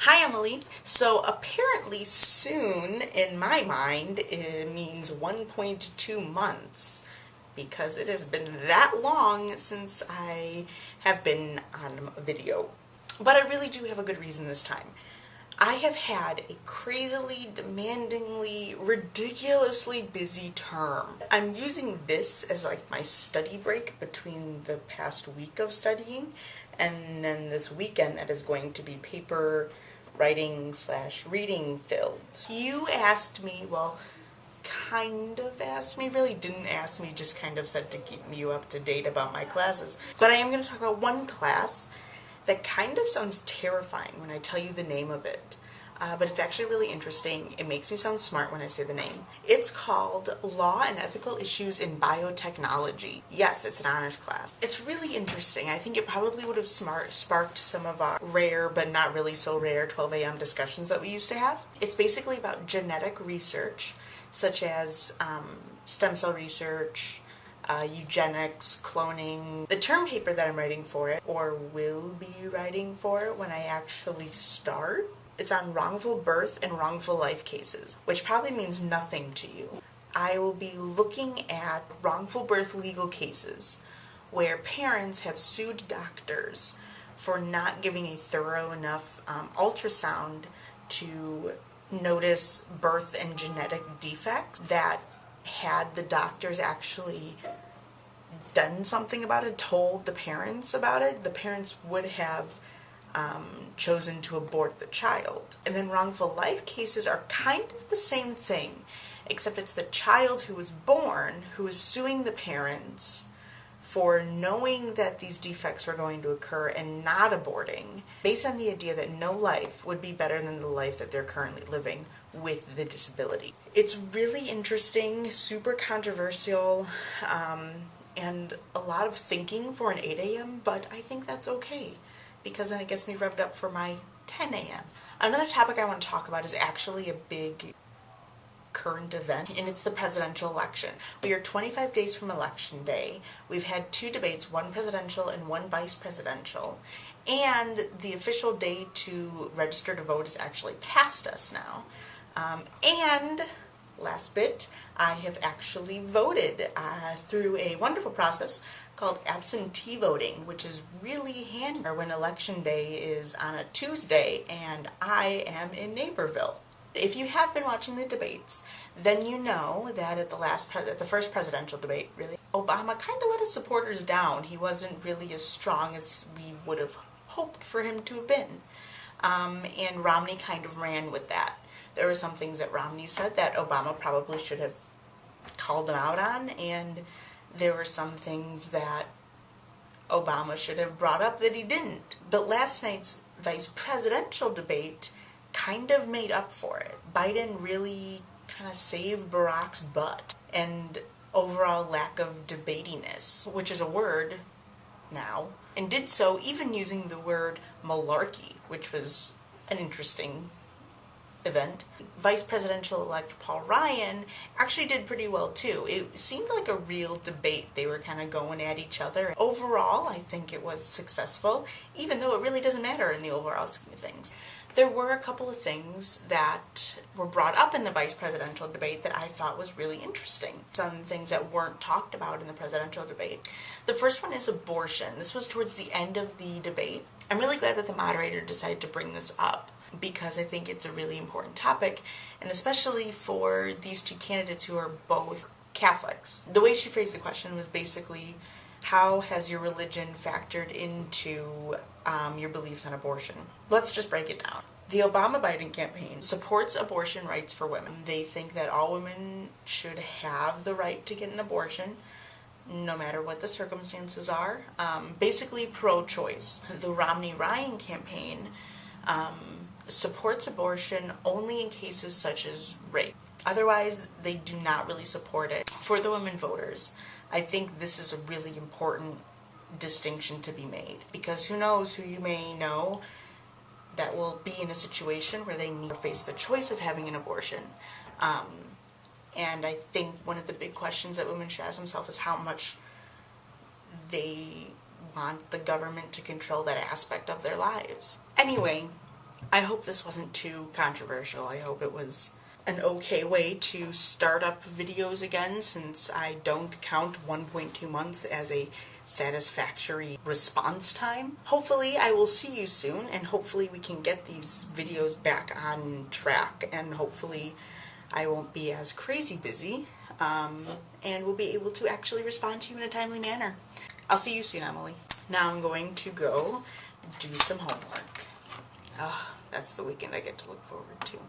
Hi, Emily. So apparently soon, in my mind, it means 1.2 months because it has been that long since I have been on a video. But I really do have a good reason this time. I have had a crazily, demandingly, ridiculously busy term. I'm using this as like my study break between the past week of studying and then this weekend that is going to be paper writing slash reading filled. You asked me, well, kind of asked me, really didn't ask me, just kind of said to keep you up to date about my classes. But I am going to talk about one class that kind of sounds terrifying when I tell you the name of it. But it's actually really interesting. It makes me sound smart when I say the name. It's called Law and Ethical Issues in Biotechnology. Yes, it's an honors class. It's really interesting. I think it probably would have sparked some of our rare, but not really so rare, 12 a.m. discussions that we used to have. It's basically about genetic research, such as stem cell research, eugenics, cloning. The term paper that I'm writing for it, or will be writing for it when I actually start, it's on wrongful birth and wrongful life cases, which probably means nothing to you. I will be looking at wrongful birth legal cases where parents have sued doctors for not giving a thorough enough ultrasound to notice birth and genetic defects that had the doctors actually done something about it, told the parents about it, the parents would have chosen to abort the child. And then wrongful life cases are kind of the same thing, except it's the child who was born who is suing the parents for knowing that these defects were going to occur and not aborting, based on the idea that no life would be better than the life that they're currently living with the disability. It's really interesting, super controversial, and a lot of thinking for an 8 a.m., but I think that's okay, because then it gets me revved up for my 10 a.m. Another topic I want to talk about is actually a big current event, and it's the presidential election. We are 25 days from election day. We've had 2 debates, one presidential and one vice presidential, and the official day to register to vote is actually past us now. And last bit, I have actually voted through a wonderful process called absentee voting, which is really handy when election day is on a Tuesday and I am in Naperville. If you have been watching the debates, then you know that at the first presidential debate, really, Obama kind of let his supporters down. He wasn't really as strong as we would have hoped for him to have been. And Romney kind of ran with that. There were some things that Romney said that Obama probably should have called him out on, and there were some things that Obama should have brought up that he didn't. But last night's vice presidential debate kind of made up for it. Biden really kind of saved Barack's butt, and overall lack of debatiness, which is a word now, and did so even using the word malarkey, which was an interesting event. Vice presidential-elect Paul Ryan actually did pretty well too. It seemed like a real debate. They were kind of going at each other. Overall, I think it was successful, even though it really doesn't matter in the overall scheme of things. There were a couple of things that were brought up in the vice presidential debate that I thought was really interesting. Some things that weren't talked about in the presidential debate. The first one is abortion. This was towards the end of the debate. I'm really glad that the moderator decided to bring this up, because I think it's a really important topic, and especially for these 2 candidates who are both Catholics. The way she phrased the question was basically, how has your religion factored into your beliefs on abortion? Let's just break it down. The Obama-Biden campaign supports abortion rights for women. They think that all women should have the right to get an abortion, no matter what the circumstances are. Basically pro-choice. The Romney-Ryan campaign supports abortion only in cases such as rape. Otherwise, they do not really support it. For the women voters, I think this is a really important distinction to be made, because who knows who you may know that will be in a situation where they need to face the choice of having an abortion. And I think one of the big questions that women should ask themselves is how much they want the government to control that aspect of their lives. Anyway, I hope this wasn't too controversial. I hope it was an okay way to start up videos again, since I don't count 1.2 months as a satisfactory response time. Hopefully I will see you soon, and hopefully we can get these videos back on track, and hopefully I won't be as crazy busy, and will be able to actually respond to you in a timely manner. I'll see you soon, Emily. Now I'm going to go do some homework. That's the weekend I get to look forward to.